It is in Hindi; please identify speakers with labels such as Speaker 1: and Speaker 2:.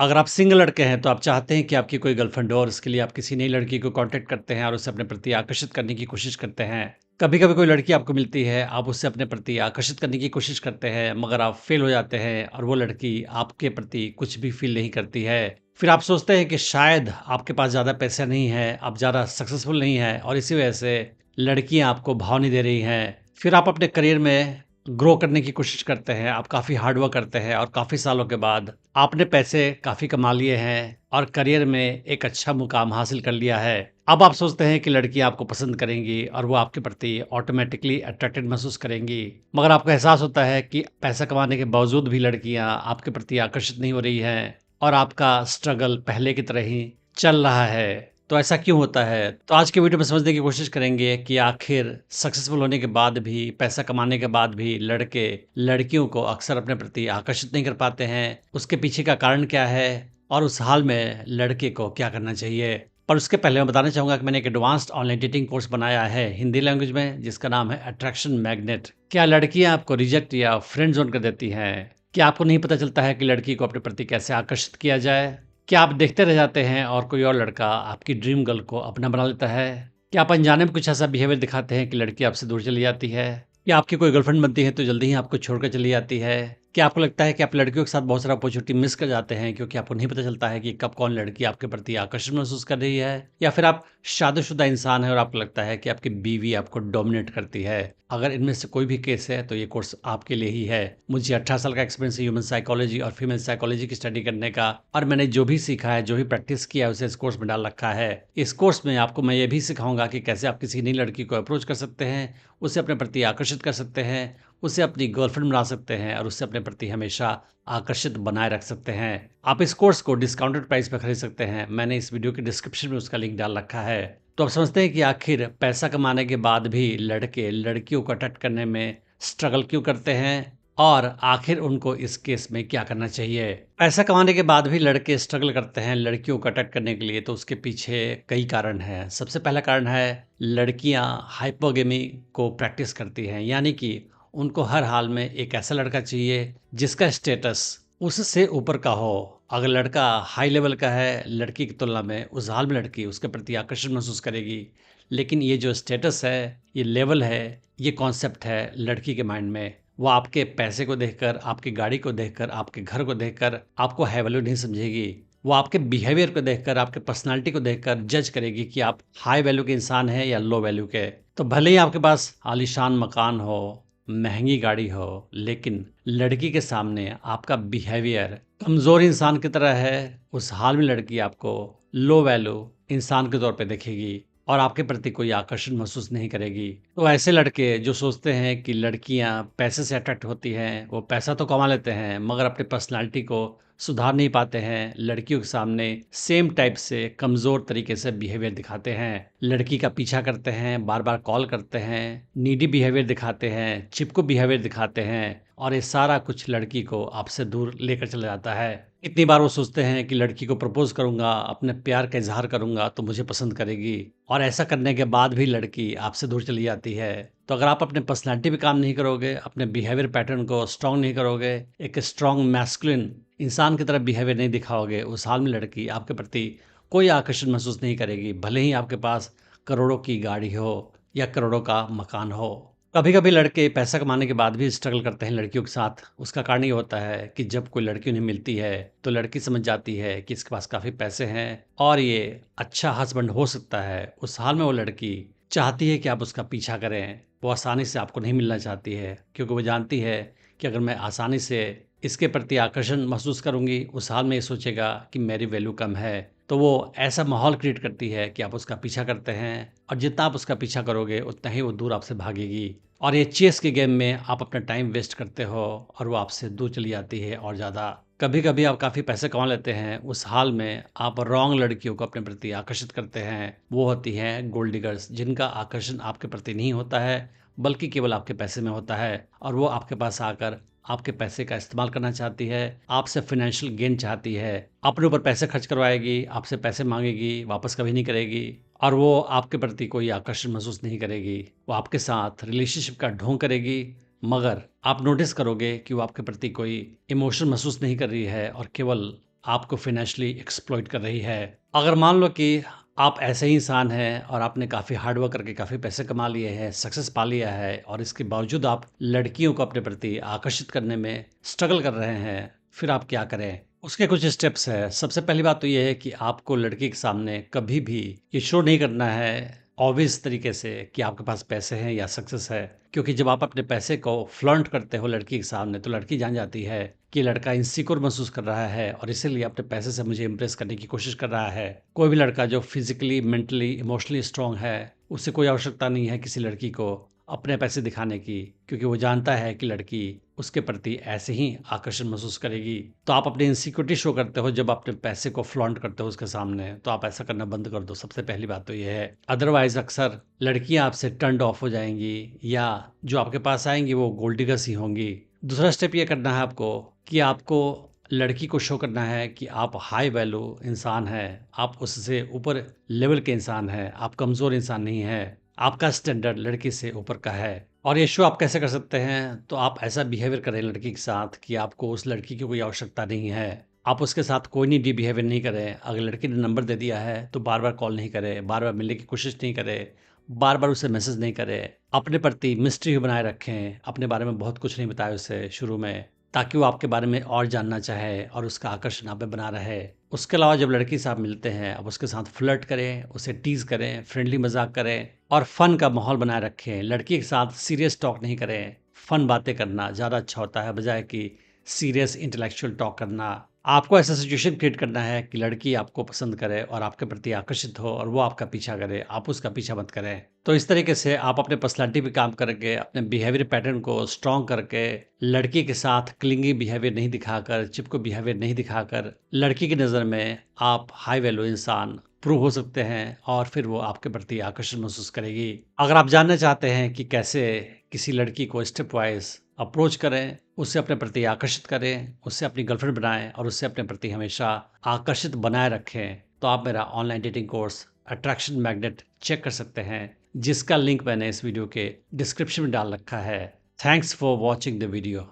Speaker 1: अगर आप सिंगल लड़के हैं तो आप चाहते हैं कि आपकी कोई गर्लफ्रेंड हो और इसके लिए आप किसी नई लड़की को कांटेक्ट करते हैं और उसे अपने प्रति आकर्षित करने की कोशिश करते हैं। कभी-कभी कोई लड़की आपको मिलती है, आप उससे अपने प्रति आकर्षित करने की कोशिश करते हैं, मगर आप फेल हो जाते हैं और वो लड़की आपके प्रति कुछ भी फील नहीं करती है। फिर आप सोचते हैं कि शायद आपके पास ज़्यादा पैसा नहीं है, आप ज़्यादा सक्सेसफुल नहीं हैं और इसी वजह से लड़कियाँ आपको भाव नहीं दे रही हैं। फिर आप अपने करियर में ग्रो करने की कोशिश करते हैं, आप काफ़ी हार्ड वर्क करते हैं और काफ़ी सालों के बाद आपने पैसे काफ़ी कमा लिए हैं और करियर में एक अच्छा मुकाम हासिल कर लिया है। अब आप सोचते हैं कि लड़कियाँ आपको पसंद करेंगी और वो आपके प्रति ऑटोमैटिकली अट्रैक्टेड महसूस करेंगी। मगर आपको एहसास होता है कि पैसा कमाने के बावजूद भी लड़कियाँ आपके प्रति आकर्षित नहीं हो रही हैं और आपका स्ट्रगल पहले की तरह ही चल रहा है। तो ऐसा क्यों होता है? तो आज के वीडियो में समझने की कोशिश करेंगे कि आखिर सक्सेसफुल होने के बाद भी, पैसा कमाने के बाद भी लड़के लड़कियों को अक्सर अपने प्रति आकर्षित नहीं कर पाते हैं। उसके पीछे का कारण क्या है? और उस हाल में लड़के को क्या करना चाहिए? पर उसके पहले मैं बताना चाहूँगा कि मैंने एक एडवांस्ड ऑनलाइन डेटिंग कोर्स बनाया है हिंदी लैंग्वेज में, जिसका नाम है अट्रैक्शन मैग्नेट। क्या लड़कियाँ आपको रिजेक्ट या फ्रेंड ज़ोन कर देती हैं? क्या आपको नहीं पता चलता है कि लड़की को अपने प्रति कैसे आकर्षित किया जाए? क्या आप देखते रह जाते हैं और कोई और लड़का आपकी ड्रीम गर्ल को अपना बना लेता है? क्या आप अनजाने में कुछ ऐसा बिहेवियर दिखाते हैं कि लड़की आपसे दूर चली जाती है? या आपकी कोई गर्लफ्रेंड बनती है तो जल्दी ही आपको छोड़कर चली जाती है? क्या आपको लगता है कि आप लड़कियों के साथ बहुत सारा अपॉर्चुनिटी मिस कर जाते हैं क्योंकि आपको नहीं पता चलता है कि कब कौन लड़की आपके प्रति आकर्षण महसूस कर रही है? या फिर आप शादीशुदा इंसान हैं और आपको लगता है कि आपकी बीवी आपको डोमिनेट करती है? अगर इनमें से कोई भी केस है तो ये कोर्स आपके लिए ही है। मुझे 18 साल का एक्सपीरियंस है ह्यूमन साइकोलॉजी और फीमेल साइकोलॉजी की स्टडी करने का, और मैंने जो भी सीखा है, जो भी प्रैक्टिस किया है, उसे इस कोर्स में डाल रखा है। इस कोर्स में आपको मैं ये भी सिखाऊंगा कि कैसे आप किसी नई लड़की को अप्रोच कर सकते हैं, उसे अपने प्रति आकर्षित कर सकते हैं, उसे अपनी गर्लफ्रेंड बना सकते हैं और उससे अपने प्रति हमेशा आकर्षित बनाए रख सकते हैं। आप इस कोर्स को डिस्काउंटेड प्राइस पर खरीद सकते हैं। मैंने इस वीडियो के डिस्क्रिप्शन में उसका लिंक डाल रखा है। तो आप समझते हैं कि आखिर पैसा कमाने के बाद भी लड़के लड़कियों को अट्रैक्ट करने में स्ट्रगल क्यों करते हैं और आखिर उनको इस केस में क्या करना चाहिए। पैसा कमाने के बाद भी लड़के स्ट्रगल करते हैं लड़कियों को अट्रैक्ट करने के लिए, तो उसके पीछे कई कारण हैं। सबसे पहला कारण है लड़कियां हाइपोगेमी को प्रैक्टिस करती हैं, यानी कि उनको हर हाल में एक ऐसा लड़का चाहिए जिसका स्टेटस उससे ऊपर का हो। अगर लड़का हाई लेवल का है लड़की की तुलना में, उस हाल में लड़की उसके प्रति आकर्षण महसूस करेगी। लेकिन ये जो स्टेटस है, ये लेवल है, ये कॉन्सेप्ट है लड़की के माइंड में। वो आपके पैसे को देखकर, आपकी गाड़ी को देखकर, आपके घर को देखकर आपको हाई वैल्यू नहीं समझेगी। वो आपके बिहेवियर को देखकर, आपके पर्सनालिटी को देखकर जज करेगी कि आप हाई वैल्यू के इंसान हैं या लो वैल्यू के। तो भले ही आपके पास आलीशान मकान हो, महंगी गाड़ी हो, लेकिन लड़की के सामने आपका बिहेवियर कमज़ोर इंसान की तरह है, उस हाल में लड़की आपको लो वैल्यू इंसान के तौर पे देखेगी और आपके प्रति कोई आकर्षण महसूस नहीं करेगी। तो ऐसे लड़के जो सोचते हैं कि लड़कियां पैसे से अट्रैक्ट होती हैं, वो पैसा तो कमा लेते हैं मगर अपनी पर्सनालिटी को सुधार नहीं पाते हैं, लड़कियों के सामने सेम टाइप से कमज़ोर तरीके से बिहेवियर दिखाते हैं, लड़की का पीछा करते हैं, बार बार कॉल करते हैं, नीडी बिहेवियर दिखाते हैं, चिपको बिहेवियर दिखाते हैं, और ये सारा कुछ लड़की को आपसे दूर लेकर चला जाता है। इतनी बार वो सोचते हैं कि लड़की को प्रपोज करूंगा, अपने प्यार का इजहार करूंगा तो मुझे पसंद करेगी, और ऐसा करने के बाद भी लड़की आपसे दूर चली जाती है। तो अगर आप अपने पर्सनालिटी पे काम नहीं करोगे, अपने बिहेवियर पैटर्न को स्ट्रांग नहीं करोगे, एक स्ट्रांग मैस्कुलिन इंसान की तरह बिहेवियर नहीं दिखाओगे, उस हाल में लड़की आपके प्रति कोई आकर्षण महसूस नहीं करेगी, भले ही आपके पास करोड़ों की गाड़ी हो या करोड़ों का मकान हो। कभी कभी लड़के पैसा कमाने के बाद भी स्ट्रगल करते हैं लड़कियों के साथ। उसका कारण ये होता है कि जब कोई लड़की उन्हें मिलती है तो लड़की समझ जाती है कि इसके पास काफ़ी पैसे हैं और ये अच्छा हस्बैंड हो सकता है। उस हाल में वो लड़की चाहती है कि आप उसका पीछा करें। वो आसानी से आपको नहीं मिलना चाहती है क्योंकि वो जानती है कि अगर मैं आसानी से इसके प्रति आकर्षण महसूस करूंगी, उस हाल में ये सोचेगा कि मेरी वैल्यू कम है। तो वो ऐसा माहौल क्रिएट करती है कि आप उसका पीछा करते हैं, और जितना आप उसका पीछा करोगे उतना ही वो दूर आपसे भागेगी, और ये चेस के गेम में आप अपना टाइम वेस्ट करते हो और वो आपसे दूर चली जाती है। और ज़्यादा कभी कभी आप काफ़ी पैसे कमा लेते हैं, उस हाल में आप रॉन्ग लड़कियों को अपने प्रति आकर्षित करते हैं। वो होती हैं गोल्ड डिगर्स, जिनका आकर्षण आपके प्रति नहीं होता है बल्कि केवल आपके पैसे में होता है, और वो आपके पास आकर आपके पैसे का इस्तेमाल करना चाहती है, आपसे फाइनेंशियल गेन चाहती है, अपने ऊपर पैसे खर्च करवाएगी, आपसे पैसे मांगेगी, वापस कभी नहीं करेगी, और वो आपके प्रति कोई आकर्षण महसूस नहीं करेगी। वो आपके साथ रिलेशनशिप का ढोंग करेगी, मगर आप नोटिस करोगे कि वो आपके प्रति कोई इमोशन महसूस नहीं कर रही है और केवल आपको फाइनेंशियली एक्सप्लॉइट कर रही है। अगर मान लो कि आप ऐसे ही इंसान हैं और आपने काफ़ी हार्ड वर्क करके काफ़ी पैसे कमा लिए हैं, सक्सेस पा लिया है और इसके बावजूद आप लड़कियों को अपने प्रति आकर्षित करने में स्ट्रगल कर रहे हैं, फिर आप क्या करें? उसके कुछ स्टेप्स हैं। सबसे पहली बात तो ये है कि आपको लड़की के सामने कभी भी ये शो नहीं करना है ऑब्वियस तरीके से कि आपके पास पैसे हैं या सक्सेस है। क्योंकि जब आप अपने पैसे को फ्लॉन्ट करते हो लड़की के सामने, तो लड़की जान जाती है कि लड़का इनसिक्योर महसूस कर रहा है और इसीलिए अपने पैसे से मुझे इम्प्रेस करने की कोशिश कर रहा है। कोई भी लड़का जो फिजिकली, मेंटली, इमोशनली स्ट्रांग है, उसे कोई आवश्यकता नहीं है किसी लड़की को अपने पैसे दिखाने की, क्योंकि वो जानता है कि लड़की उसके प्रति ऐसे ही आकर्षण महसूस करेगी। तो आप अपनी इनसिक्योरिटी शो करते हो जब अपने पैसे को फ्लॉन्ट करते हो उसके सामने, तो आप ऐसा करना बंद कर दो। सबसे पहली बात तो ये है। अदरवाइज अक्सर लड़कियां आपसे टर्न्ड ऑफ हो जाएंगी या जो आपके पास आएंगी वो गोल्ड डिगर्स ही होंगी। दूसरा स्टेप ये करना है आपको कि आपको लड़की को शो करना है कि आप हाई वैल्यू इंसान हैं, आप उससे ऊपर लेवल के इंसान हैं, आप कमज़ोर इंसान नहीं हैं, आपका स्टैंडर्ड लड़की से ऊपर का है। और ये शो आप कैसे कर सकते हैं? तो आप ऐसा बिहेवियर करें लड़की के साथ कि आपको उस लड़की की कोई आवश्यकता नहीं है। आप उसके साथ कोई नहीं डी बिहेवियर नहीं करें। अगर लड़की ने नंबर दे दिया है तो बार बार कॉल नहीं करें, बार बार मिलने की कोशिश नहीं करें, बार बार उसे मैसेज नहीं करें। अपने प्रति मिस्ट्री बनाए रखें, अपने बारे में बहुत कुछ नहीं बताए उसे शुरू में, ताकि वो आपके बारे में और जानना चाहे और उसका आकर्षण आप पे बना रहे। उसके अलावा जब लड़की से आप मिलते हैं, अब उसके साथ फ्लर्ट करें, उसे टीज़ करें, फ्रेंडली मजाक करें और फन का माहौल बनाए रखें। लड़की के साथ सीरियस टॉक नहीं करें, फन बातें करना ज़्यादा अच्छा होता है बजाय कि सीरियस इंटेलेक्चुअल टॉक करना। आपको ऐसा सिचुएशन क्रिएट करना है कि लड़की आपको पसंद करे और आपके प्रति आकर्षित हो और वो आपका पीछा करे, आप उसका पीछा मत करें। तो इस तरीके से आप अपने पर्सनालिटी पे काम करके, अपने बिहेवियर पैटर्न को स्ट्रॉन्ग करके, लड़की के साथ क्लिंगी बिहेवियर नहीं दिखाकर, चिपको बिहेवियर नहीं दिखाकर, लड़की की नज़र में आप हाई वैल्यू इंसान प्रूव हो सकते हैं और फिर वो आपके प्रति आकर्षण महसूस करेगी। अगर आप जानना चाहते हैं कि कैसे किसी लड़की को स्टेप वाइज अप्रोच करें, उससे अपने प्रति आकर्षित करें, उससे अपनी गर्लफ्रेंड बनाएं और उससे अपने प्रति हमेशा आकर्षित बनाए रखें, तो आप मेरा online dating course attraction magnet check कर सकते हैं, जिसका लिंक मैंने इस वीडियो के डिस्क्रिप्शन में डाल रखा है। Thanks for watching the video.